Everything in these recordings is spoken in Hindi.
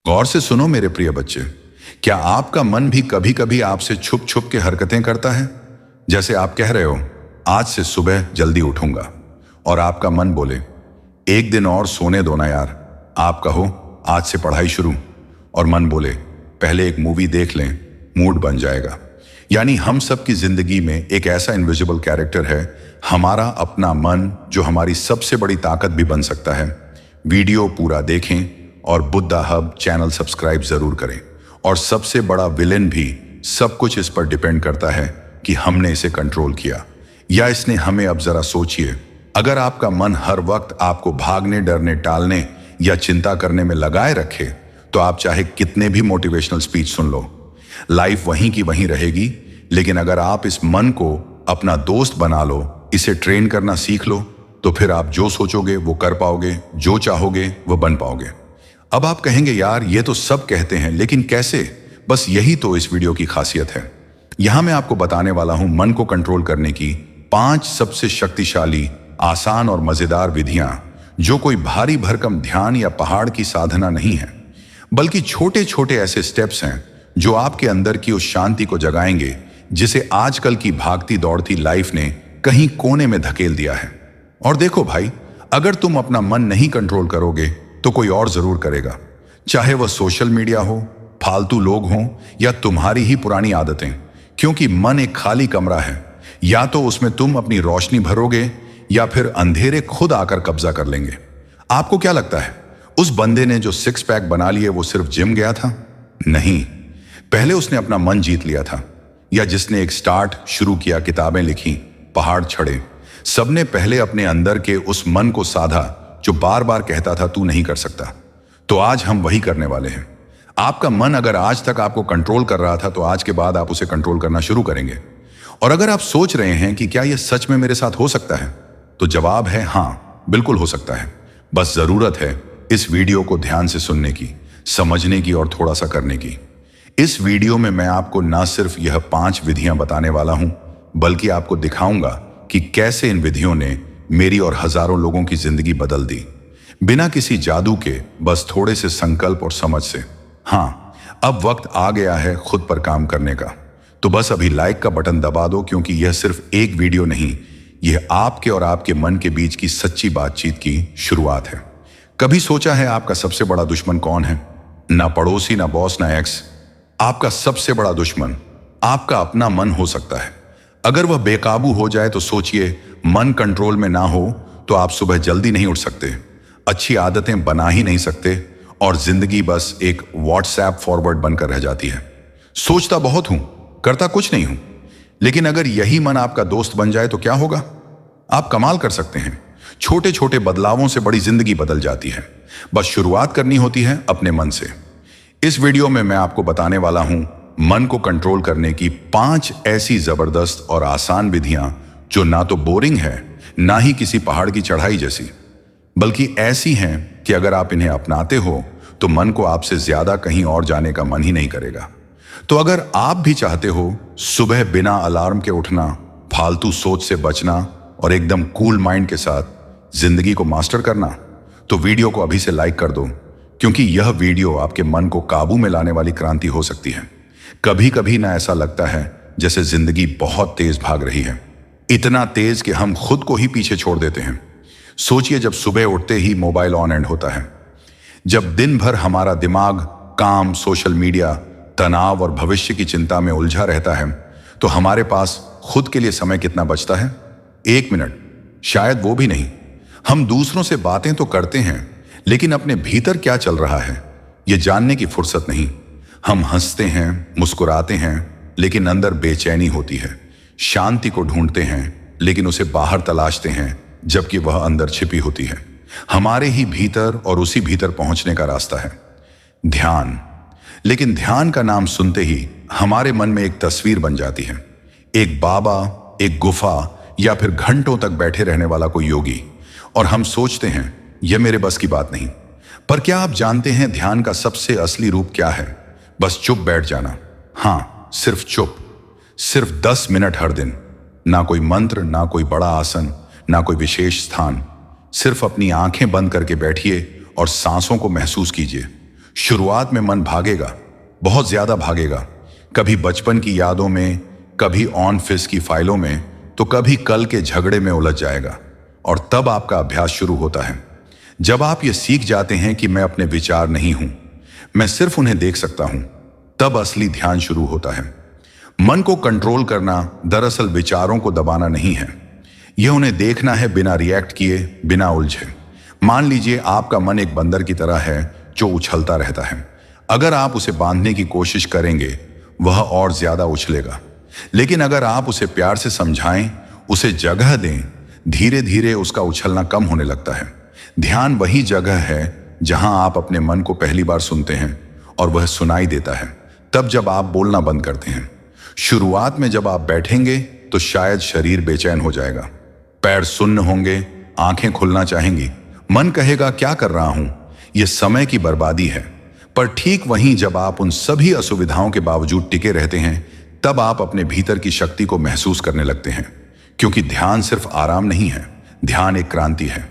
गौर से सुनो मेरे प्रिय बच्चे। क्या आपका मन भी कभी कभी आपसे छुप छुप के हरकतें करता है? जैसे आप कह रहे हो, आज से सुबह जल्दी उठूंगा, और आपका मन बोले, एक दिन और सोने दो ना यार। आप कहो, आज से पढ़ाई शुरू, और मन बोले, पहले एक मूवी देख लें, मूड बन जाएगा। यानी हम सब की जिंदगी में एक ऐसा इनविजिबल कैरेक्टर है, हमारा अपना मन, जो हमारी सबसे बड़ी ताकत भी बन सकता है। वीडियो पूरा देखें और बुद्धा हब चैनल सब्सक्राइब जरूर करें। और सबसे बड़ा विलेन भी, सब कुछ इस पर डिपेंड करता है कि हमने इसे कंट्रोल किया या इसने हमें। अब जरा सोचिए, अगर आपका मन हर वक्त आपको भागने, डरने, टालने या चिंता करने में लगाए रखे, तो आप चाहे कितने भी मोटिवेशनल स्पीच सुन लो, लाइफ वहीं की वहीं रहेगी। लेकिन अगर आप इस मन को अपना दोस्त बना लो, इसे ट्रेन करना सीख लो, तो फिर आप जो सोचोगे वो कर पाओगे, जो चाहोगे वो बन पाओगे। अब आप कहेंगे, यार ये तो सब कहते हैं, लेकिन कैसे? बस यही तो इस वीडियो की खासियत है। यहां मैं आपको बताने वाला हूं मन को कंट्रोल करने की 5 सबसे शक्तिशाली, आसान और मजेदार विधियां, जो कोई भारी भरकम ध्यान या पहाड़ की साधना नहीं है, बल्कि छोटे छोटे ऐसे स्टेप्स हैं जो आपके अंदर की उस शांति को जगाएंगे जिसे आजकल की भागती दौड़ती लाइफ ने कहीं कोने में धकेल दिया है। और देखो भाई, अगर तुम अपना मन नहीं कंट्रोल करोगे तो कोई और जरूर करेगा, चाहे वह सोशल मीडिया हो, फालतू लोग हों या तुम्हारी ही पुरानी आदतें। क्योंकि मन एक खाली कमरा है, या तो उसमें तुम अपनी रोशनी भरोगे या फिर अंधेरे खुद आकर कब्जा कर लेंगे। आपको क्या लगता है, उस बंदे ने जो 6 पैक बना लिए वो सिर्फ जिम गया था? नहीं, पहले उसने अपना मन जीत लिया था। या जिसने एक स्टार्ट शुरू किया, किताबें लिखी, पहाड़ चढ़े, सबने पहले अपने अंदर के उस मन को साधा जो बार बार कहता था तू नहीं कर सकता। तो आज हम वही करने वाले हैं। आपका मन अगर आज तक आपको कंट्रोल कर रहा था, तो आज के बाद आप उसे कंट्रोल करना शुरू करेंगे। और अगर आप सोच रहे हैं कि क्या यह सच में मेरे साथ हो सकता है, तो जवाब है हाँ, बिल्कुल हो सकता है। बस जरूरत है इस वीडियो को ध्यान से सुनने की, समझने की और थोड़ा सा करने की। इस वीडियो में मैं आपको ना सिर्फ यह 5 विधियां बताने वाला हूं, बल्कि आपको दिखाऊंगा कि कैसे इन विधियों ने मेरी और हजारों लोगों की जिंदगी बदल दी, बिना किसी जादू के, बस थोड़े से संकल्प और समझ से। हाँ, अब वक्त आ गया है खुद पर काम करने का। तो बस अभी लाइक का बटन दबा दो, क्योंकि यह सिर्फ एक वीडियो नहीं, यह आपके और आपके मन के बीच की सच्ची बातचीत की शुरुआत है। कभी सोचा है आपका सबसे बड़ा दुश्मन कौन है? ना पड़ोसी, ना बॉस, ना एक्स। आपका सबसे बड़ा दुश्मन आपका अपना मन हो सकता है। अगर वह बेकाबू हो जाए तो सोचिए, मन कंट्रोल में ना हो तो आप सुबह जल्दी नहीं उठ सकते, अच्छी आदतें बना ही नहीं सकते, और जिंदगी बस एक व्हाट्सएप फॉरवर्ड बनकर रह जाती है। सोचता बहुत हूं, करता कुछ नहीं हूं। लेकिन अगर यही मन आपका दोस्त बन जाए तो क्या होगा? आप कमाल कर सकते हैं। छोटे छोटे बदलावों से बड़ी जिंदगी बदल जाती है। बस शुरुआत करनी होती है अपने मन से। इस वीडियो में मैं आपको बताने वाला हूं मन को कंट्रोल करने की 5 ऐसी जबरदस्त और आसान विधियां, जो ना तो बोरिंग है, ना ही किसी पहाड़ की चढ़ाई जैसी, बल्कि ऐसी हैं कि अगर आप इन्हें अपनाते हो तो मन को आपसे ज्यादा कहीं और जाने का मन ही नहीं करेगा। तो अगर आप भी चाहते हो सुबह बिना अलार्म के उठना, फालतू सोच से बचना और एकदम कूल माइंड के साथ जिंदगी को मास्टर करना, तो वीडियो को अभी से लाइक कर दो, क्योंकि यह वीडियो आपके मन को काबू में लाने वाली क्रांति हो सकती है। कभी कभी ना ऐसा लगता है जैसे जिंदगी बहुत तेज भाग रही है, इतना तेज कि हम खुद को ही पीछे छोड़ देते हैं। सोचिए, जब सुबह उठते ही मोबाइल ऑन एंड होता है, जब दिन भर हमारा दिमाग काम, सोशल मीडिया, तनाव और भविष्य की चिंता में उलझा रहता है, तो हमारे पास खुद के लिए समय कितना बचता है? 1 मिनट, शायद वो भी नहीं। हम दूसरों से बातें तो करते हैं, लेकिन अपने भीतर क्या चल रहा है ये जानने की फुर्सत नहीं। हम हंसते हैं, मुस्कुराते हैं, लेकिन अंदर बेचैनी होती है। शांति को ढूंढते हैं, लेकिन उसे बाहर तलाशते हैं, जबकि वह अंदर छिपी होती है, हमारे ही भीतर। और उसी भीतर पहुंचने का रास्ता है ध्यान। लेकिन ध्यान का नाम सुनते ही हमारे मन में एक तस्वीर बन जाती है, एक बाबा, एक गुफा, या फिर घंटों तक बैठे रहने वाला कोई योगी। और हम सोचते हैं यह मेरे बस की बात नहीं। पर क्या आप जानते हैं ध्यान का सबसे असली रूप क्या है? बस चुप बैठ जाना। हाँ, सिर्फ चुप, सिर्फ 10 मिनट हर दिन। ना कोई मंत्र, ना कोई बड़ा आसन, ना कोई विशेष स्थान। सिर्फ अपनी आंखें बंद करके बैठिए और सांसों को महसूस कीजिए। शुरुआत में मन भागेगा, बहुत ज्यादा भागेगा, कभी बचपन की यादों में, कभी ऑफिस की फाइलों में, तो कभी कल के झगड़े में उलझ जाएगा। और तब आपका अभ्यास शुरू होता है। जब आप ये सीख जाते हैं कि मैं अपने विचार नहीं हूं, मैं सिर्फ उन्हें देख सकता हूं, तब असली ध्यान शुरू होता है। मन को कंट्रोल करना दरअसल विचारों को दबाना नहीं है, यह उन्हें देखना है बिना रिएक्ट किए, बिना उलझे। मान लीजिए आपका मन एक बंदर की तरह है जो उछलता रहता है। अगर आप उसे बांधने की कोशिश करेंगे, वह और ज्यादा उछलेगा। लेकिन अगर आप उसे प्यार से समझाएं, उसे जगह दें, धीरे धीरे उसका उछलना कम होने लगता है। ध्यान वही जगह है जहां आप अपने मन को पहली बार सुनते हैं और वह सुनाई देता है तब जब आप बोलना बंद करते हैं। शुरुआत में जब आप बैठेंगे तो शायद शरीर बेचैन हो जाएगा, पैर सुन्न होंगे, आंखें खुलना चाहेंगी, मन कहेगा क्या कर रहा हूं, यह समय की बर्बादी है। पर ठीक वहीं जब आप उन सभी असुविधाओं के बावजूद टिके रहते हैं, तब आप अपने भीतर की शक्ति को महसूस करने लगते हैं। क्योंकि ध्यान सिर्फ आराम नहीं है, ध्यान एक क्रांति है।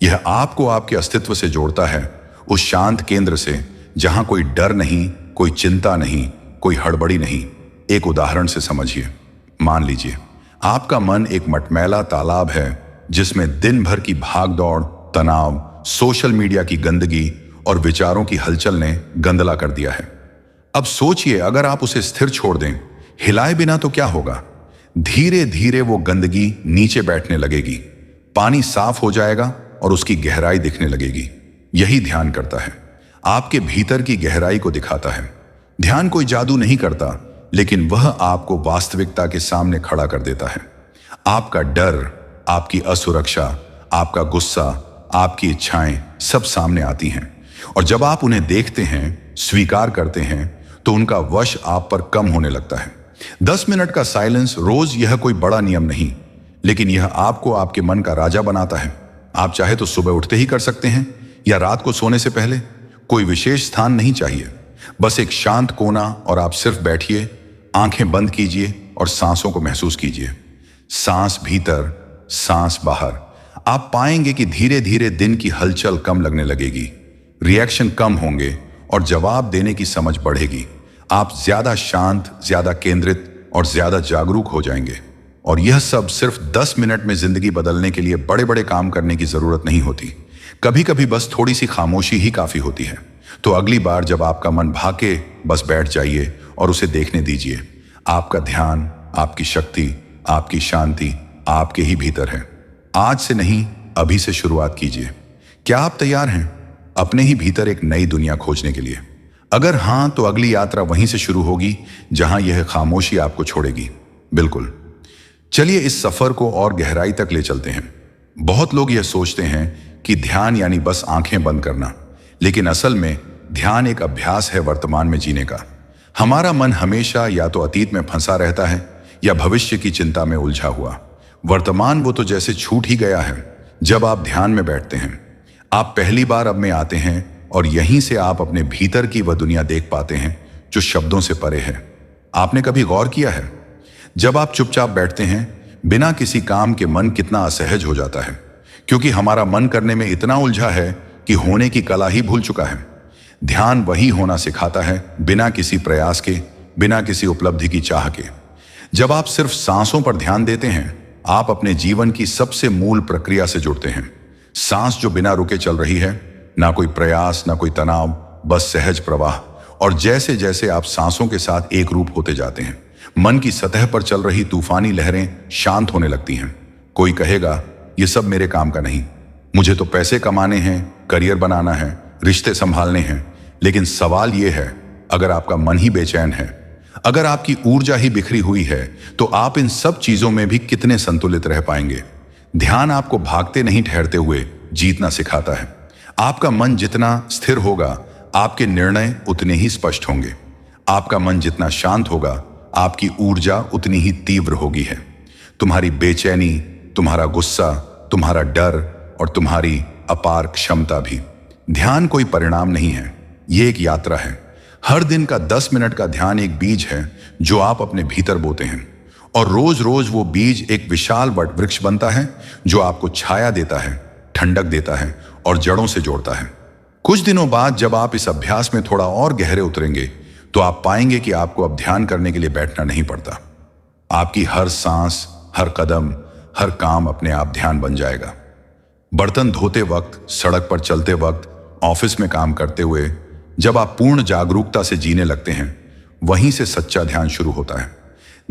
यह आपको आपके अस्तित्व से जोड़ता है, उस शांत केंद्र से जहां कोई डर नहीं, कोई चिंता नहीं, कोई हड़बड़ी नहीं। एक उदाहरण से समझिए। मान लीजिए आपका मन एक मटमैला तालाब है जिसमें दिन भर की भाग दौड़, तनाव, सोशल मीडिया की गंदगी और विचारों की हलचल ने गंदला कर दिया है। अब सोचिए, अगर आप उसे स्थिर छोड़ दें, हिलाए बिना, तो क्या होगा? धीरे धीरे वो गंदगी नीचे बैठने लगेगी, पानी साफ हो जाएगा और उसकी गहराई दिखने लगेगी। यही ध्यान करता है, आपके भीतर की गहराई को दिखाता है। ध्यान कोई जादू नहीं करता, लेकिन वह आपको वास्तविकता के सामने खड़ा कर देता है। आपका डर, आपकी असुरक्षा, आपका गुस्सा, आपकी इच्छाएं सब सामने आती हैं। और जब आप उन्हें देखते हैं, स्वीकार करते हैं, तो उनका वश आप पर कम होने लगता है। 10 मिनट का साइलेंस रोज, यह कोई बड़ा नियम नहीं, लेकिन यह आपको आपके मन का राजा बनाता है। आप चाहे तो सुबह उठते ही कर सकते हैं या रात को सोने से पहले। कोई विशेष स्थान नहीं चाहिए, बस एक शांत कोना, और आप सिर्फ बैठिए, आंखें बंद कीजिए और सांसों को महसूस कीजिए। सांस भीतर, सांस बाहर। आप पाएंगे कि धीरे धीरे दिन की हलचल कम लगने लगेगी, रिएक्शन कम होंगे और जवाब देने की समझ बढ़ेगी। आप ज्यादा शांत, ज्यादा केंद्रित और ज्यादा जागरूक हो जाएंगे। और यह सब सिर्फ 10 मिनट में जिंदगी बदलने के लिए बड़े बड़े काम करने की जरूरत नहीं होती। कभी कभी बस थोड़ी सी खामोशी ही काफी होती है। तो अगली बार जब आपका मन भागे, बस बैठ जाइए और उसे देखने दीजिए। आपका ध्यान, आपकी शक्ति, आपकी शांति आपके ही भीतर है। आज से नहीं, अभी से शुरुआत कीजिए। क्या आप तैयार हैं अपने ही भीतर एक नई दुनिया खोजने के लिए? अगर हां, तो अगली यात्रा वहीं से शुरू होगी जहां यह खामोशी आपको छोड़ेगी। बिल्कुल। चलिए इस सफर को और गहराई तक ले चलते हैं। बहुत लोग यह सोचते हैं कि ध्यान यानी बस आंखें बंद करना, लेकिन असल में ध्यान एक अभ्यास है वर्तमान में जीने का। हमारा मन हमेशा या तो अतीत में फंसा रहता है या भविष्य की चिंता में उलझा हुआ। वर्तमान वो तो जैसे छूट ही गया है। जब आप ध्यान में बैठते हैं, आप पहली बार अब में आते हैं और यहीं से आप अपने भीतर की वह दुनिया देख पाते हैं जो शब्दों से परे है। आपने कभी गौर किया है, जब आप चुपचाप बैठते हैं बिना किसी काम के, मन कितना असहज हो जाता है? क्योंकि हमारा मन करने में इतना उलझा है कि होने की कला ही भूल चुका है। ध्यान वही होना सिखाता है, बिना किसी प्रयास के, बिना किसी उपलब्धि की चाह के। जब आप सिर्फ सांसों पर ध्यान देते हैं, आप अपने जीवन की सबसे मूल प्रक्रिया से जुड़ते हैं। सांस जो बिना रुके चल रही है, ना कोई प्रयास, ना कोई तनाव, बस सहज प्रवाह। और जैसे जैसे आप सांसों के साथ एक रूप होते जाते हैं, मन की सतह पर चल रही तूफानी लहरें शांत होने लगती हैं। कोई कहेगा, यह सब मेरे काम का नहीं, मुझे तो पैसे कमाने हैं, करियर बनाना है, रिश्ते संभालने हैं। लेकिन सवाल यह है, अगर आपका मन ही बेचैन है, अगर आपकी ऊर्जा ही बिखरी हुई है, तो आप इन सब चीजों में भी कितने संतुलित रह पाएंगे? ध्यान आपको भागते नहीं, ठहरते हुए जीतना सिखाता है। आपका मन जितना स्थिर होगा, आपके निर्णय उतने ही स्पष्ट होंगे। आपका मन जितना शांत होगा, आपकी ऊर्जा उतनी ही तीव्र होगी है। तुम्हारी बेचैनी, तुम्हारा गुस्सा, तुम्हारा डर और तुम्हारी अपार क्षमता भी। ध्यान कोई परिणाम नहीं है, ये एक यात्रा है। हर दिन का 10 मिनट का ध्यान एक बीज है जो आप अपने भीतर बोते हैं, और रोज रोज वो बीज एक विशाल वट वृक्ष बनता है जो आपको छाया देता है, ठंडक देता है और जड़ों से जोड़ता है। कुछ दिनों बाद जब आप इस अभ्यास में थोड़ा और गहरे उतरेंगे तो आप पाएंगे कि आपको अब ध्यान करने के लिए बैठना नहीं पड़ता। आपकी हर सांस, हर कदम, हर काम अपने आप ध्यान बन जाएगा। बर्तन धोते वक्त, सड़क पर चलते वक्त, ऑफिस में काम करते हुए जब आप पूर्ण जागरूकता से जीने लगते हैं, वहीं से सच्चा ध्यान शुरू होता है।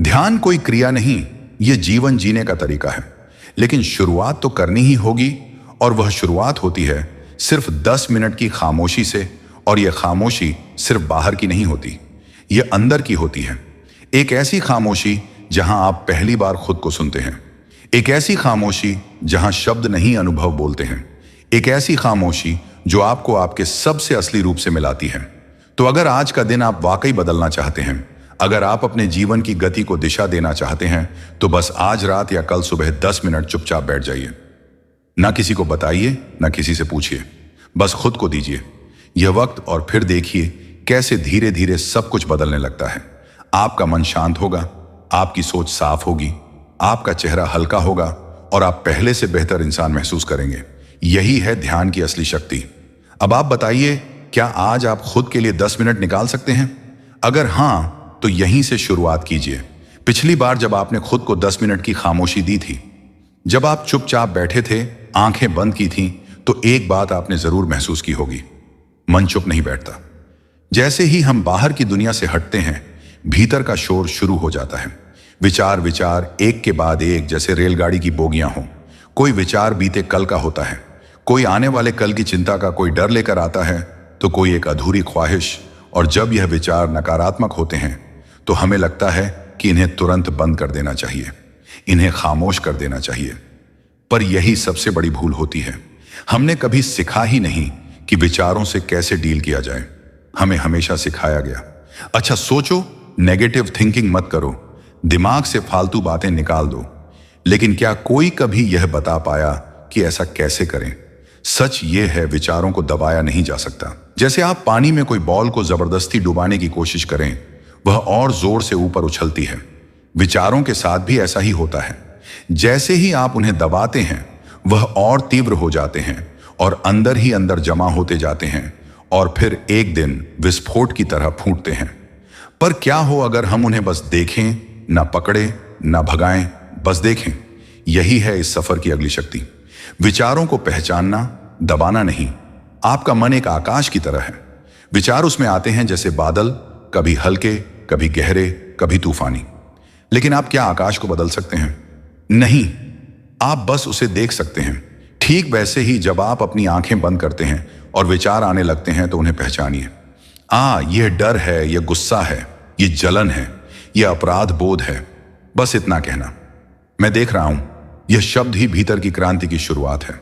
ध्यान कोई क्रिया नहीं, यह जीवन जीने का तरीका है। लेकिन शुरुआत तो करनी ही होगी, और वह शुरुआत होती है सिर्फ 10 मिनट की खामोशी से। और यह खामोशी सिर्फ बाहर की नहीं होती, यह अंदर की होती है। एक ऐसी खामोशी जहां आप पहली बार खुद को सुनते हैं। एक ऐसी खामोशी जहां शब्द नहीं, अनुभव बोलते हैं। एक ऐसी खामोशी जो आपको आपके सबसे असली रूप से मिलाती है। तो अगर आज का दिन आप वाकई बदलना चाहते हैं, अगर आप अपने जीवन की गति को दिशा देना चाहते हैं, तो बस आज रात या कल सुबह 10 मिनट चुपचाप बैठ जाइए। ना किसी को बताइए, ना किसी से पूछिए, बस खुद को दीजिए यह वक्त, और फिर देखिए कैसे धीरे धीरे सब कुछ बदलने लगता है। आपका मन शांत होगा, आपकी सोच साफ होगी, आपका चेहरा हल्का होगा, और आप पहले से बेहतर इंसान महसूस करेंगे। यही है ध्यान की असली शक्ति। अब आप बताइए, क्या आज आप खुद के लिए 10 मिनट निकाल सकते हैं? अगर हां, तो यहीं से शुरुआत कीजिए। पिछली बार जब आपने खुद को 10 मिनट की खामोशी दी थी, जब आप चुपचाप बैठे थे, आंखें बंद की थीं, तो एक बात आपने जरूर महसूस की होगी, मन चुप नहीं बैठता। जैसे ही हम बाहर की दुनिया से हटते हैं, भीतर का शोर शुरू हो जाता है। विचार विचार एक के बाद एक, जैसे रेलगाड़ी की बोगियां हों। कोई विचार बीते कल का होता है, कोई आने वाले कल की चिंता का, कोई डर लेकर आता है, तो कोई एक अधूरी ख्वाहिश। और जब यह विचार नकारात्मक होते हैं तो हमें लगता है कि इन्हें तुरंत बंद कर देना चाहिए, इन्हें खामोश कर देना चाहिए। पर यही सबसे बड़ी भूल होती है। हमने कभी सिखा ही नहीं कि विचारों से कैसे डील किया जाए। हमें हमेशा सिखाया गया, अच्छा सोचो, नेगेटिव थिंकिंग मत करो, दिमाग से फालतू बातें निकाल दो। लेकिन क्या कोई कभी यह बता पाया कि ऐसा कैसे करें? सच यह है, विचारों को दबाया नहीं जा सकता। जैसे आप पानी में कोई बॉल को जबरदस्ती डुबाने की कोशिश करें, वह और जोर से ऊपर उछलती है। विचारों के साथ भी ऐसा ही होता है। जैसे ही आप उन्हें दबाते हैं, वह और तीव्र हो जाते हैं और अंदर ही अंदर जमा होते जाते हैं, और फिर एक दिन विस्फोट की तरह फूटते हैं। पर क्या हो अगर हम उन्हें बस देखें, ना पकड़े, ना भगाएं, बस देखें। यही है इस सफर की अगली शक्ति। विचारों को पहचानना, दबाना नहीं। आपका मन एक आकाश की तरह है। विचार उसमें आते हैं जैसे बादल, कभी हल्के, कभी गहरे, कभी तूफानी। लेकिन आप क्या आकाश को बदल सकते हैं? नहीं, आप बस उसे देख सकते हैं। ठीक वैसे ही जब आप अपनी आंखें बंद करते हैं और विचार आने लगते हैं, तो उन्हें पहचानिए। यह डर है, यह गुस्सा है, यह जलन है, यह अपराध बोध है। बस इतना कहना, मैं देख रहा हूं, यह शब्द ही भीतर की क्रांति की शुरुआत है।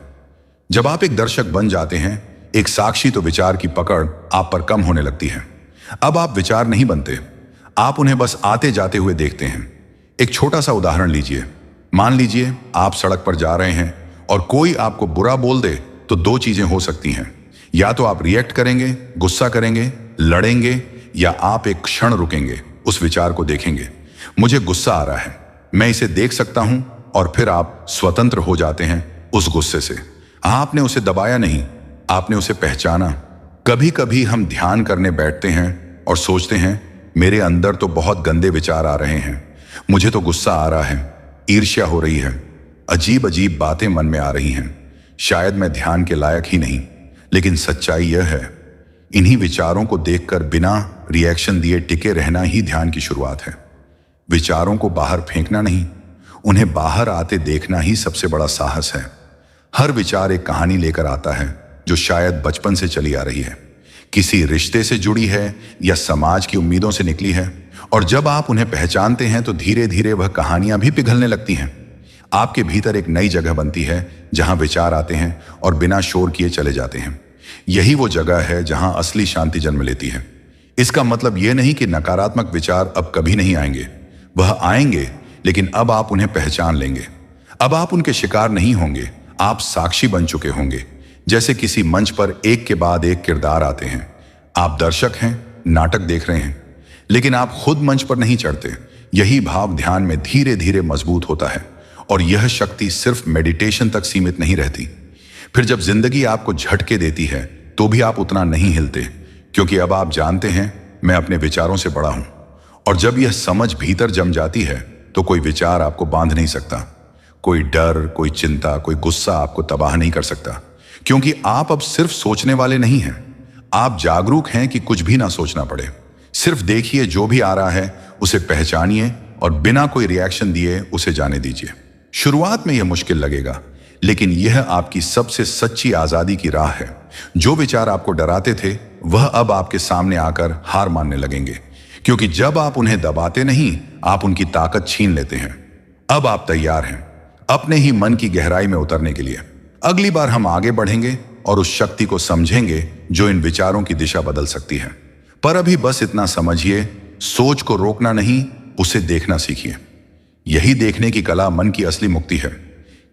जब आप एक दर्शक बन जाते हैं, एक साक्षी, तो विचार की पकड़ आप पर कम होने लगती है। अब आप विचार नहीं बनते, आप उन्हें बस आते जाते हुए देखते हैं। एक छोटा सा उदाहरण लीजिए। मान लीजिए आप सड़क पर जा रहे हैं और कोई आपको बुरा बोल दे, तो दो चीजें हो सकती हैं। या तो आप रिएक्ट करेंगे, गुस्सा करेंगे, लड़ेंगे, या आप एक क्षण रुकेंगे, उस विचार को देखेंगे। मुझे गुस्सा आ रहा है, मैं इसे देख सकता हूं, और फिर आप स्वतंत्र हो जाते हैं उस गुस्से से। आपने उसे दबाया नहीं, आपने उसे पहचाना। कभी कभी हम ध्यान करने बैठते हैं और सोचते हैं, मेरे अंदर तो बहुत गंदे विचार आ रहे हैं, मुझे तो गुस्सा आ रहा है, ईर्ष्या हो रही है, अजीब अजीब बातें मन में आ रही हैं, शायद मैं ध्यान के लायक ही नहीं। लेकिन सच्चाई यह है, इन्हीं विचारों को देखकर बिना रिएक्शन दिए टिके रहना ही ध्यान की शुरुआत है। विचारों को बाहर फेंकना नहीं, उन्हें बाहर आते देखना ही सबसे बड़ा साहस है। हर विचार एक कहानी लेकर आता है, जो शायद बचपन से चली आ रही है, किसी रिश्ते से जुड़ी है या समाज की उम्मीदों से निकली है। और जब आप उन्हें पहचानते हैं, तो धीरे धीरे वह कहानियां भी पिघलने लगती हैं। आपके भीतर एक नई जगह बनती है, जहां विचार आते हैं और बिना शोर किए चले जाते हैं। यही वो जगह है जहां असली शांति जन्म लेती है। इसका मतलब यह नहीं कि नकारात्मक विचार अब कभी नहीं आएंगे, वह आएंगे, लेकिन अब आप उन्हें पहचान लेंगे। अब आप उनके शिकार नहीं होंगे, आप साक्षी बन चुके होंगे। जैसे किसी मंच पर एक के बाद एक किरदार आते हैं, आप दर्शक हैं, नाटक देख रहे हैं, लेकिन आप खुद मंच पर नहीं चढ़ते। यही भाव ध्यान में धीरे धीरे मजबूत होता है, और यह शक्ति सिर्फ मेडिटेशन तक सीमित नहीं रहती। फिर जब जिंदगी आपको झटके देती है, तो भी आप उतना नहीं हिलते, क्योंकि अब आप जानते हैं मैं अपने विचारों से बड़ा हूं। और जब यह समझ भीतर जम जाती है तो कोई विचार आपको बांध नहीं सकता। कोई डर, कोई चिंता, कोई गुस्सा आपको तबाह नहीं कर सकता, क्योंकि आप अब सिर्फ सोचने वाले नहीं हैं। आप जागरूक हैं कि कुछ भी ना सोचना पड़े। सिर्फ देखिए, जो भी आ रहा है उसे पहचानिए और बिना कोई रिएक्शन दिए उसे जाने दीजिए। शुरुआत में यह मुश्किल लगेगा, लेकिन यह आपकी सबसे सच्ची आजादी की राह है। जो विचार आपको डराते थे वह अब आपके सामने आकर हार मानने लगेंगे, क्योंकि जब आप उन्हें दबाते नहीं, आप उनकी ताकत छीन लेते हैं। अब आप तैयार हैं अपने ही मन की गहराई में उतरने के लिए। अगली बार हम आगे बढ़ेंगे और उस शक्ति को समझेंगे जो इन विचारों की दिशा बदल सकती है। पर अभी बस इतना समझिए, सोच को रोकना नहीं, उसे देखना सीखिए। यही देखने की कला मन की असली मुक्ति है।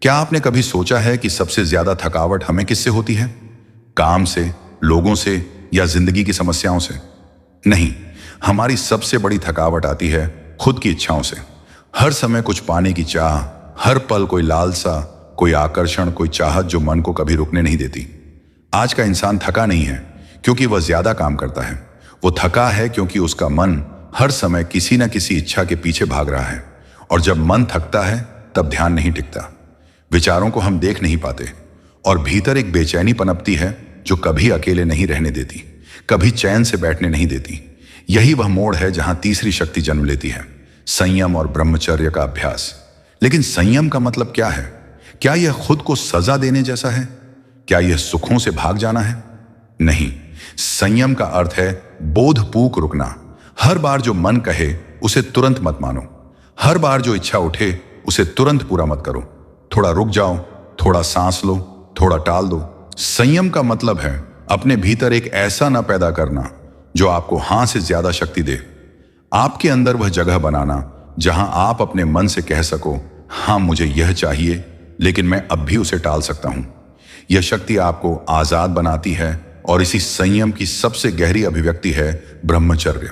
क्या आपने कभी सोचा है कि सबसे ज्यादा थकावट हमें किससे होती है? काम से, लोगों से, या जिंदगी की समस्याओं से? नहीं, हमारी सबसे बड़ी थकावट आती है खुद की इच्छाओं से। हर समय कुछ पाने की चाह, हर पल कोई लालसा, कोई आकर्षण, कोई चाहत जो मन को कभी रुकने नहीं देती। आज का इंसान थका नहीं है क्योंकि वह ज्यादा काम करता है। वो थका है क्योंकि उसका मन हर समय किसी न किसी इच्छा के पीछे भाग रहा है। और जब मन थकता है तब ध्यान नहीं टिकता। विचारों को हम देख नहीं पाते और भीतर एक बेचैनी पनपती है जो कभी अकेले नहीं रहने देती, कभी चैन से बैठने नहीं देती। यही वह मोड़ है जहां तीसरी शक्ति जन्म लेती है, संयम और ब्रह्मचर्य का अभ्यास। लेकिन संयम का मतलब क्या है? क्या यह खुद को सजा देने जैसा है? क्या यह सुखों से भाग जाना है? नहीं, संयम का अर्थ है बोधपूर्वक रुकना। हर बार जो मन कहे उसे तुरंत मत मानो। हर बार जो इच्छा उठे उसे तुरंत पूरा मत करो। थोड़ा रुक जाओ, थोड़ा सांस लो, थोड़ा टाल दो। संयम का मतलब है अपने भीतर एक ऐसा न पैदा करना जो आपको हां से ज्यादा शक्ति दे। आपके अंदर वह जगह बनाना जहां आप अपने मन से कह सको, हां मुझे यह चाहिए, लेकिन मैं अब भी उसे टाल सकता हूं। यह शक्ति आपको आजाद बनाती है और इसी संयम की सबसे गहरी अभिव्यक्ति है ब्रह्मचर्य।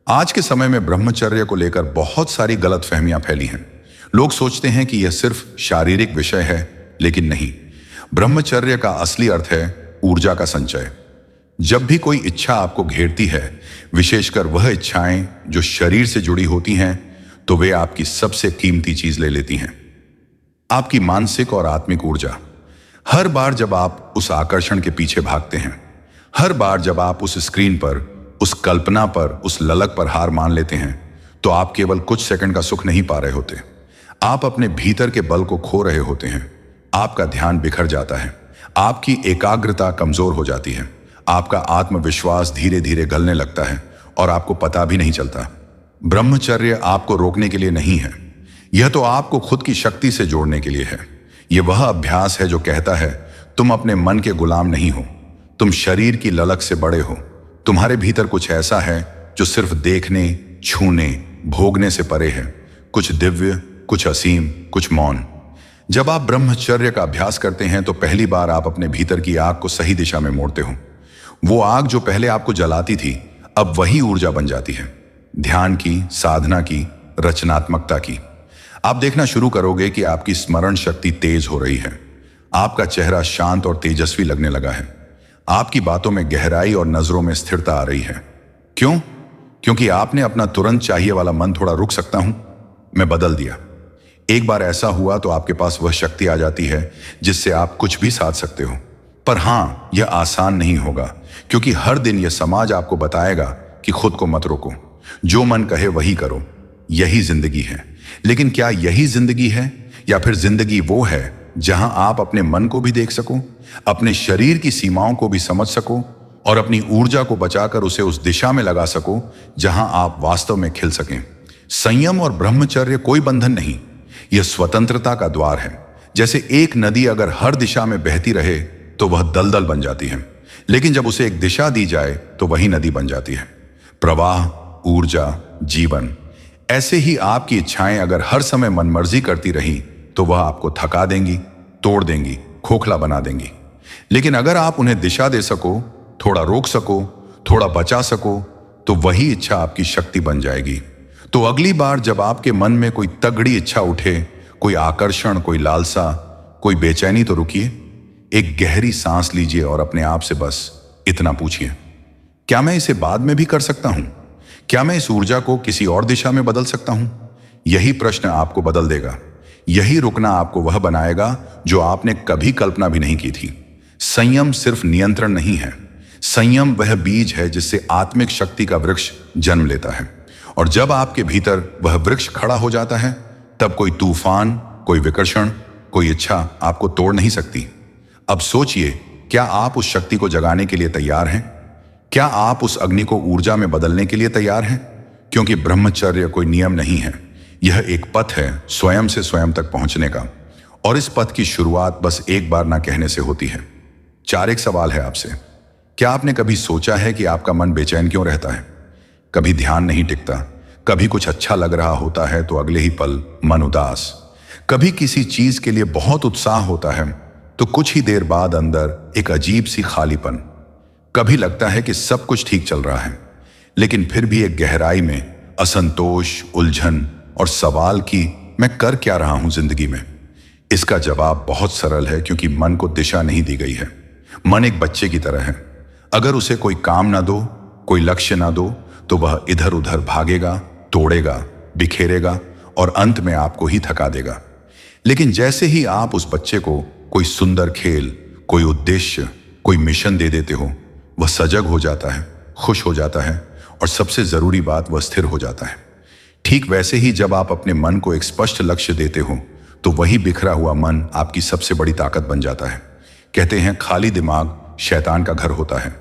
आज के समय में ब्रह्मचर्य को लेकर बहुत सारी गलतफहमियां फैली हैं। लोग सोचते हैं कि यह सिर्फ शारीरिक विषय है, लेकिन नहीं। ब्रह्मचर्य का असली अर्थ है ऊर्जा का संचय। जब भी कोई इच्छा आपको घेरती है, विशेषकर वह इच्छाएं जो शरीर से जुड़ी होती हैं, तो वे आपकी सबसे कीमती चीज ले लेती हैं, आपकी मानसिक और आत्मिक ऊर्जा। हर बार जब आप उस आकर्षण के पीछे भागते हैं, हर बार जब आप उस स्क्रीन पर, उस कल्पना पर, उस ललक पर हार मान लेते हैं, तो आप केवल कुछ सेकंड का सुख नहीं पा रहे होते, आप अपने भीतर के बल को खो रहे होते हैं। आपका ध्यान बिखर जाता है, आपकी एकाग्रता कमजोर हो जाती है, आपका आत्मविश्वास धीरे धीरे गलने लगता है और आपको पता भी नहीं चलता। ब्रह्मचर्य आपको रोकने के लिए नहीं है, यह तो आपको खुद की शक्ति से जोड़ने के लिए है। यह वह अभ्यास है जो कहता है तुम अपने मन के गुलाम नहीं हो, तुम शरीर की ललक से बड़े हो। तुम्हारे भीतर कुछ ऐसा है जो सिर्फ देखने, छूने, भोगने से परे है। कुछ दिव्य, कुछ असीम, कुछ मौन। जब आप ब्रह्मचर्य का अभ्यास करते हैं तो पहली बार आप अपने भीतर की आग को सही दिशा में मोड़ते हो। वो आग जो पहले आपको जलाती थी, अब वही ऊर्जा बन जाती है, ध्यान की, साधना की, रचनात्मकता की। आप देखना शुरू करोगे कि आपकी स्मरण शक्ति तेज हो रही है, आपका चेहरा शांत और तेजस्वी लगने लगा है, आपकी बातों में गहराई और नजरों में स्थिरता आ रही है। क्यों? क्योंकि आपने अपना तुरंत चाहिए वाला मन थोड़ा रुक सकता हूं मैं बदल दिया। एक बार ऐसा हुआ तो आपके पास वह शक्ति आ जाती है जिससे आप कुछ भी साध सकते हो। पर हां, यह आसान नहीं होगा, क्योंकि हर दिन यह समाज आपको बताएगा कि खुद को मत रोको, जो मन कहे वही करो, यही जिंदगी है। लेकिन क्या यही जिंदगी है, या फिर जिंदगी वो है जहां आप अपने मन को भी देख सको, अपने शरीर की सीमाओं को भी समझ सको और अपनी ऊर्जा को बचाकर उसे उस दिशा में लगा सको जहां आप वास्तव में खिल सकें? संयम और ब्रह्मचर्य कोई बंधन नहीं, यह स्वतंत्रता का द्वार है। जैसे एक नदी अगर हर दिशा में बहती रहे तो वह दलदल बन जाती है, लेकिन जब उसे एक दिशा दी जाए तो वही नदी बन जाती है। प्रवाह, ऊर्जा, जीवन। ऐसे ही आपकी इच्छाएं अगर हर समय मनमर्जी करती रही तो वह आपको थका देंगी, तोड़ देंगी, खोखला बना देंगी। लेकिन अगर आप उन्हें दिशा दे सको, थोड़ा रोक सको, थोड़ा बचा सको, तो वही इच्छा आपकी शक्ति बन जाएगी। तो अगली बार जब आपके मन में कोई तगड़ी इच्छा उठे, कोई आकर्षण, कोई लालसा, कोई बेचैनी, तो रुकिए। एक गहरी सांस लीजिए और अपने आप से बस इतना पूछिए, क्या मैं इसे बाद में भी कर सकता हूं? क्या मैं इस ऊर्जा को किसी और दिशा में बदल सकता हूं? यही प्रश्न आपको बदल देगा। यही रुकना आपको वह बनाएगा जो आपने कभी कल्पना भी नहीं की थी। संयम सिर्फ नियंत्रण नहीं है, संयम वह बीज है जिससे आत्मिक शक्ति का वृक्ष जन्म लेता है। और जब आपके भीतर वह वृक्ष खड़ा हो जाता है, तब कोई तूफान, कोई विकर्षण, कोई इच्छा आपको तोड़ नहीं सकती। अब सोचिए, क्या आप उस शक्ति को जगाने के लिए तैयार हैं? क्या आप उस अग्नि को ऊर्जा में बदलने के लिए तैयार हैं? क्योंकि ब्रह्मचर्य कोई नियम नहीं है, यह एक पथ है स्वयं से स्वयं तक पहुंचने का। और इस पथ की शुरुआत बस एक बार ना कहने से होती है। एक सवाल है आपसे, क्या आपने कभी सोचा है कि आपका मन बेचैन क्यों रहता है? कभी ध्यान नहीं टिकता, कभी कुछ अच्छा लग रहा होता है तो अगले ही पल मन उदास, कभी किसी चीज के लिए बहुत उत्साह होता है तो कुछ ही देर बाद अंदर एक अजीब सी खालीपन। कभी लगता है कि सब कुछ ठीक चल रहा है, लेकिन फिर भी एक गहराई में असंतोष, उलझन और सवाल कि मैं कर क्या रहा हूं जिंदगी में। इसका जवाब बहुत सरल है, क्योंकि मन को दिशा नहीं दी गई है। मन एक बच्चे की तरह है, अगर उसे कोई काम ना दो, कोई लक्ष्य ना दो, तो वह इधर उधर भागेगा, तोड़ेगा, बिखेरेगा और अंत में आपको ही थका देगा। लेकिन जैसे ही आप उस बच्चे को कोई सुंदर खेल, कोई उद्देश्य, कोई मिशन दे देते हो, वह सजग हो जाता है, खुश हो जाता है और सबसे जरूरी बात, वह स्थिर हो जाता है। ठीक वैसे ही जब आप अपने मन को एक स्पष्ट लक्ष्य देते हो, तो वही बिखरा हुआ मन आपकी सबसे बड़ी ताकत बन जाता है। कहते हैं खाली दिमाग शैतान का घर होता है।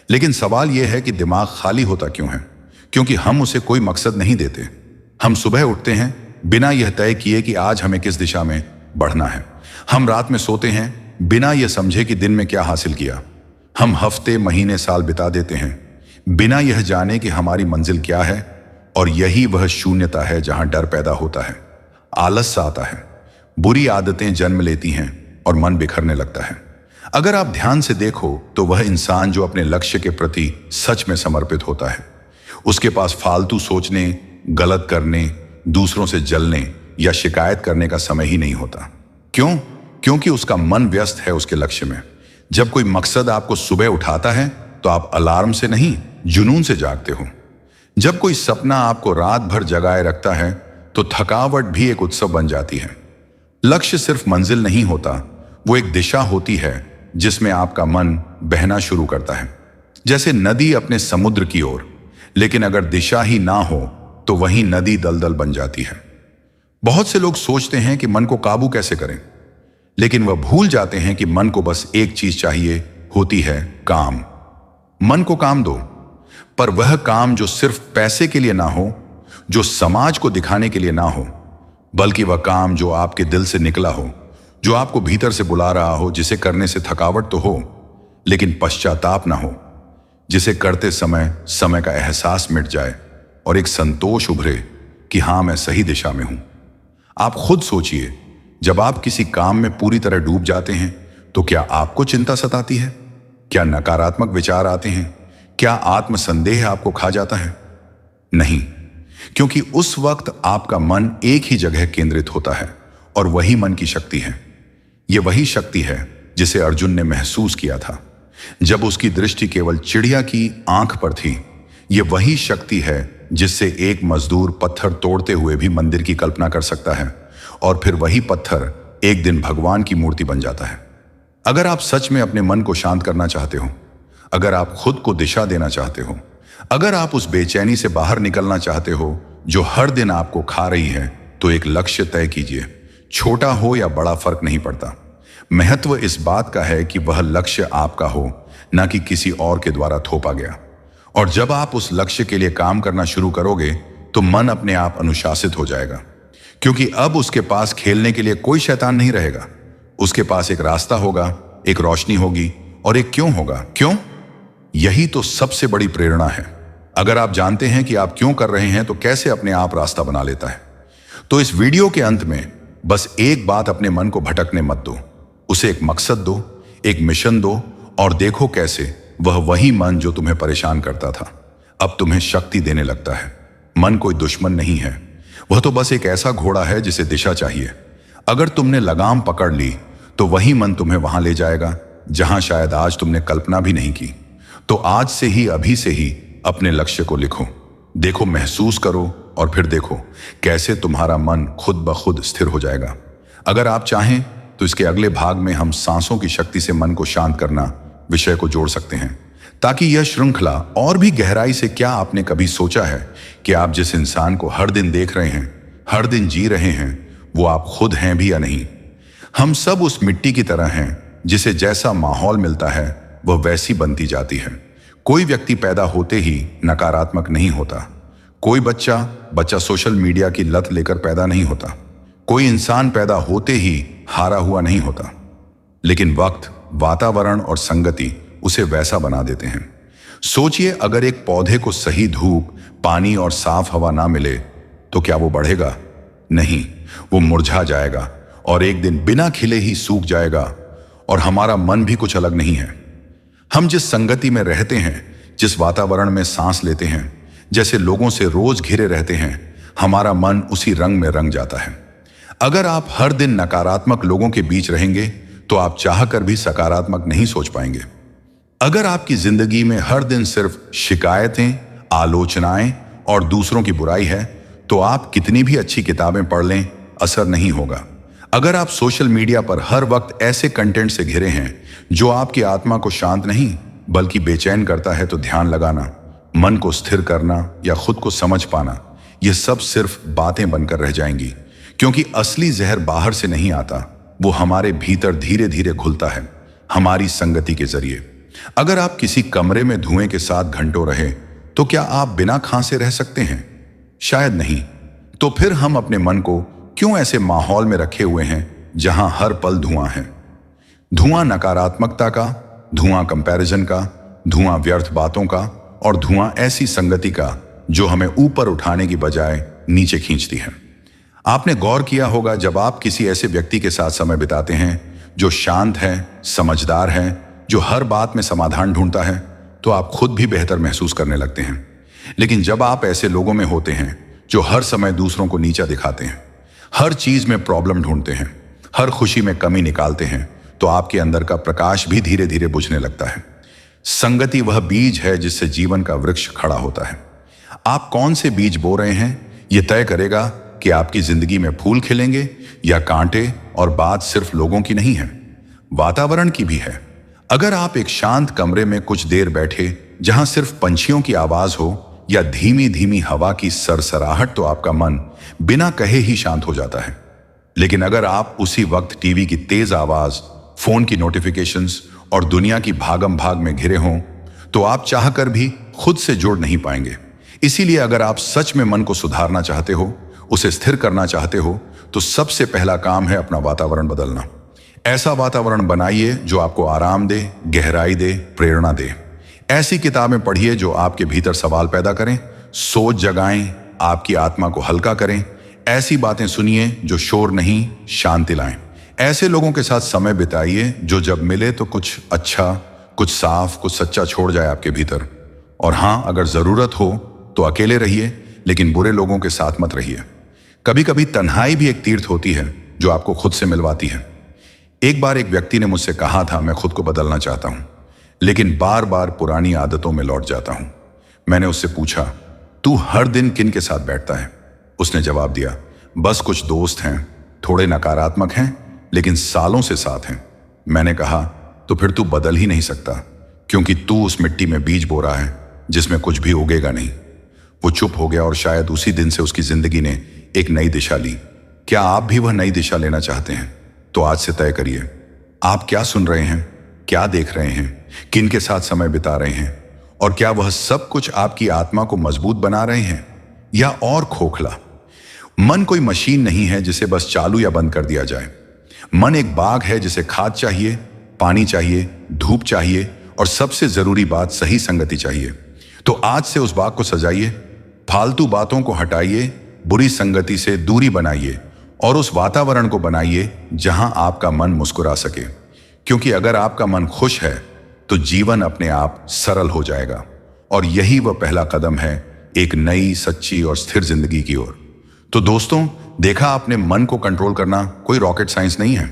लेकिन सवाल यह है कि दिमाग खाली होता क्यों है? क्योंकि हम उसे कोई मकसद नहीं देते। हम सुबह उठते हैं बिना यह तय किए कि आज हमें किस दिशा में बढ़ना है। हम रात में सोते हैं बिना यह समझे कि दिन में क्या हासिल किया। हम हफ्ते, महीने, साल बिता देते हैं बिना यह जाने कि हमारी मंजिल क्या है। और यही वह शून्यता है जहां डर पैदा होता है, आलस आता है, बुरी आदतें जन्म लेती हैं और मन बिखरने लगता है। अगर आप ध्यान से देखो तो वह इंसान जो अपने लक्ष्य के प्रति सच में समर्पित होता है, उसके पास फालतू सोचने, गलत करने, दूसरों से जलने या शिकायत करने का समय ही नहीं होता। क्यों? क्योंकि उसका मन व्यस्त है उसके लक्ष्य में। जब कोई मकसद आपको सुबह उठाता है तो आप अलार्म से नहीं, जुनून से जागते हो। जब कोई सपना आपको रात भर जगाए रखता है तो थकावट भी एक उत्सव बन जाती है। लक्ष्य सिर्फ मंजिल नहीं होता, वो एक दिशा होती है जिसमें आपका मन बहना शुरू करता है, जैसे नदी अपने समुद्र की ओर। लेकिन अगर दिशा ही ना हो तो वही नदी दलदल बन जाती है। बहुत से लोग सोचते हैं कि मन को काबू कैसे करें, लेकिन वह भूल जाते हैं कि मन को बस एक चीज चाहिए होती है, काम। मन को काम दो, पर वह काम जो सिर्फ पैसे के लिए ना हो, जो समाज को दिखाने के लिए ना हो, बल्कि वह काम जो आपके दिल से निकला हो, जो आपको भीतर से बुला रहा हो, जिसे करने से थकावट तो हो लेकिन पश्चाताप ना हो, जिसे करते समय समय का एहसास मिट जाए और एक संतोष उभरे कि हां, मैं सही दिशा में हूं। आप खुद सोचिए, जब आप किसी काम में पूरी तरह डूब जाते हैं तो क्या आपको चिंता सताती है? क्या नकारात्मक विचार आते हैं? क्या आत्मसंदेह आपको खा जाता है? नहीं, क्योंकि उस वक्त आपका मन एक ही जगह केंद्रित होता है और वही मन की शक्ति है। यह वही शक्ति है जिसे अर्जुन ने महसूस किया था जब उसकी दृष्टि केवल चिड़िया की आंख पर थी। यह वही शक्ति है जिससे एक मजदूर पत्थर तोड़ते हुए भी मंदिर की कल्पना कर सकता है और फिर वही पत्थर एक दिन भगवान की मूर्ति बन जाता है। अगर आप सच में अपने मन को शांत करना चाहते हो, अगर आप खुद को दिशा देना चाहते हो, अगर आप उस बेचैनी से बाहर निकलना चाहते हो जो हर दिन आपको खा रही है, तो एक लक्ष्य तय कीजिए। छोटा हो या बड़ा फर्क नहीं पड़ता। महत्व इस बात का है कि वह लक्ष्य आपका हो, ना कि किसी और के द्वारा थोपा गया। और जब आप उस लक्ष्य के लिए काम करना शुरू करोगे तो मन अपने आप अनुशासित हो जाएगा, क्योंकि अब उसके पास खेलने के लिए कोई शैतान नहीं रहेगा। उसके पास एक रास्ता होगा, एक रोशनी होगी और एक क्यों होगा। क्यों? यही तो सबसे बड़ी प्रेरणा है। अगर आप जानते हैं कि आप क्यों कर रहे हैं तो कैसे अपने आप रास्ता बना लेता है। तो इस वीडियो के अंत में बस एक बात अपने मन को भटकने मत दो। उसे एक मकसद दो, एक मिशन दो और देखो कैसे वह वही मन जो तुम्हें परेशान करता था अब तुम्हें शक्ति देने लगता है। मन कोई दुश्मन नहीं है, वह तो बस एक ऐसा घोड़ा है जिसे दिशा चाहिए। अगर तुमने लगाम पकड़ ली तो वही मन तुम्हें वहां ले जाएगा जहां शायद आज तुमने कल्पना भी नहीं की। तो आज से ही, अभी से ही अपने लक्ष्य को लिखो, देखो, महसूस करो और फिर देखो कैसे तुम्हारा मन खुद ब खुद स्थिर हो जाएगा। अगर आप चाहें तो इसके अगले भाग में हम सांसों की शक्ति से मन को शांत करना विषय को जोड़ सकते हैं, ताकि यह श्रृंखला और भी गहराई से। क्या आपने कभी सोचा है कि आप जिस इंसान को हर दिन देख रहे हैं, हर दिन जी रहे हैं, वो आप खुद हैं भी या नहीं? हम सब उस मिट्टी की तरह हैं जिसे जैसा माहौल मिलता है वह वैसी बनती जाती है। कोई व्यक्ति पैदा होते ही नकारात्मक नहीं होता। कोई बच्चा सोशल मीडिया की लत लेकर पैदा नहीं होता। कोई इंसान पैदा होते ही हारा हुआ नहीं होता। लेकिन वक्त, वातावरण और संगति उसे वैसा बना देते हैं। सोचिए, अगर एक पौधे को सही धूप, पानी और साफ हवा ना मिले तो क्या वो बढ़ेगा? नहीं, वो मुरझा जाएगा और एक दिन बिना खिले ही सूख जाएगा। और हमारा मन भी कुछ अलग नहीं है। हम जिस संगति में रहते हैं, जिस वातावरण में सांस लेते हैं, जैसे लोगों से रोज घिरे रहते हैं, हमारा मन उसी रंग में रंग जाता है। अगर आप हर दिन नकारात्मक लोगों के बीच रहेंगे तो आप चाहकर भी सकारात्मक नहीं सोच पाएंगे। अगर आपकी जिंदगी में हर दिन सिर्फ शिकायतें, आलोचनाएं और दूसरों की बुराई है तो आप कितनी भी अच्छी किताबें पढ़ लें, असर नहीं होगा। अगर आप सोशल मीडिया पर हर वक्त ऐसे कंटेंट से घिरे हैं जो आपकी आत्मा को शांत नहीं बल्कि बेचैन करता है, तो ध्यान लगाना, मन को स्थिर करना या खुद को समझ पाना, यह सब सिर्फ बातें बनकर रह जाएंगी। क्योंकि असली जहर बाहर से नहीं आता, वो हमारे भीतर धीरे धीरे घुलता है, हमारी संगति के जरिए। अगर आप किसी कमरे में धुएं के साथ घंटों रहे तो क्या आप बिना खांसे रह सकते हैं? शायद नहीं। तो फिर हम अपने मन को क्यों ऐसे माहौल में रखे हुए हैं जहां हर पल धुआं है? धुआं नकारात्मकता का, धुआं कंपैरिजन का, धुआं व्यर्थ बातों का और धुआं ऐसी संगति का जो हमें ऊपर उठाने की बजाय नीचे खींचती है। आपने गौर किया होगा, जब आप किसी ऐसे व्यक्ति के साथ समय बिताते हैं जो शांत है, समझदार है, जो हर बात में समाधान ढूंढता है, तो आप खुद भी बेहतर महसूस करने लगते हैं। लेकिन जब आप ऐसे लोगों में होते हैं जो हर समय दूसरों को नीचा दिखाते हैं, हर चीज में प्रॉब्लम ढूंढते हैं, हर खुशी में कमी निकालते हैं, तो आपके अंदर का प्रकाश भी धीरे धीरे बुझने लगता है। संगति वह बीज है जिससे जीवन का वृक्ष खड़ा होता है। आप कौन से बीज बो रहे हैं, यह तय करेगा कि आपकी जिंदगी में फूल खिलेंगे या कांटे। और बात सिर्फ लोगों की नहीं है, वातावरण की भी है। अगर आप एक शांत कमरे में कुछ देर बैठे जहां सिर्फ पंछियों की आवाज हो या धीमी धीमी हवा की सरसराहट, तो आपका मन बिना कहे ही शांत हो जाता है। लेकिन अगर आप उसी वक्त टीवी की तेज आवाज, फोन की नोटिफिकेशंस और दुनिया की भागम भाग में घिरे हों, तो आप चाहकर भी खुद से जुड़ नहीं पाएंगे। इसीलिए अगर आप सच में मन को सुधारना चाहते हो, उसे स्थिर करना चाहते हो, तो सबसे पहला काम है अपना वातावरण बदलना। ऐसा वातावरण बनाइए जो आपको आराम दे, गहराई दे, प्रेरणा दे। ऐसी किताबें पढ़िए जो आपके भीतर सवाल पैदा करें, सोच जगाएं, आपकी आत्मा को हल्का करें। ऐसी बातें सुनिए जो शोर नहीं, शांति लाएं। ऐसे लोगों के साथ समय बिताइए जो जब मिले तो कुछ अच्छा, कुछ साफ, कुछ सच्चा छोड़ जाए आपके भीतर। और हां, अगर जरूरत हो तो अकेले रहिए, लेकिन बुरे लोगों के साथ मत रहिए। कभी कभी तन्हाई भी एक तीर्थ होती है जो आपको खुद से मिलवाती है। एक बार एक व्यक्ति ने मुझसे कहा था, मैं खुद को बदलना चाहता हूं, लेकिन बार बार पुरानी आदतों में लौट जाता हूं। मैंने उससे पूछा, तू हर दिन किन के साथ बैठता है? उसने जवाब दिया, बस कुछ दोस्त हैं, थोड़े नकारात्मक हैं, लेकिन सालों से साथ हैं। मैंने कहा, तो फिर तू बदल ही नहीं सकता, क्योंकि तू उस मिट्टी में बीज बो रहा है जिसमें कुछ भी उगेगा नहीं। वो चुप हो गया और शायद उसी दिन से उसकी जिंदगी ने एक नई दिशा ली। क्या आप भी वह नई दिशा लेना चाहते हैं? तो आज से तय करिए, आप क्या सुन रहे हैं, क्या देख रहे हैं, किन के साथ समय बिता रहे हैं, और क्या वह सब कुछ आपकी आत्मा को मजबूत बना रहे हैं या और खोखला? मन कोई मशीन नहीं है जिसे बस चालू या बंद कर दिया जाए। मन एक बाग है जिसे खाद चाहिए, पानी चाहिए, धूप चाहिए और सबसे जरूरी बात, सही संगति चाहिए। तो आज से उस बाग को सजाइए, फालतू बातों को हटाइए, बुरी संगति से दूरी बनाइए और उस वातावरण को बनाइए जहां आपका मन मुस्कुरा सके। क्योंकि अगर आपका मन खुश है तो जीवन अपने आप सरल हो जाएगा। और यही वह पहला कदम है एक नई, सच्ची और स्थिर जिंदगी की ओर। तो दोस्तों, देखा, अपने मन को कंट्रोल करना कोई रॉकेट साइंस नहीं है।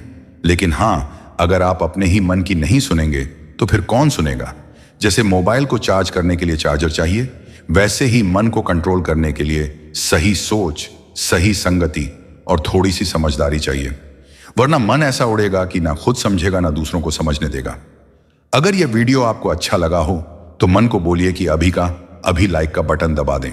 लेकिन हां, अगर आप अपने ही मन की नहीं सुनेंगे तो फिर कौन सुनेगा? जैसे मोबाइल को चार्ज करने के लिए चार्जर चाहिए, वैसे ही मन को कंट्रोल करने के लिए सही सोच, सही संगति और थोड़ी सी समझदारी चाहिए। वरना मन ऐसा उड़ेगा कि ना खुद समझेगा ना दूसरों को समझने देगा। अगर यह वीडियो आपको अच्छा लगा हो तो मन को बोलिए कि अभी का अभी लाइक का बटन दबा दें।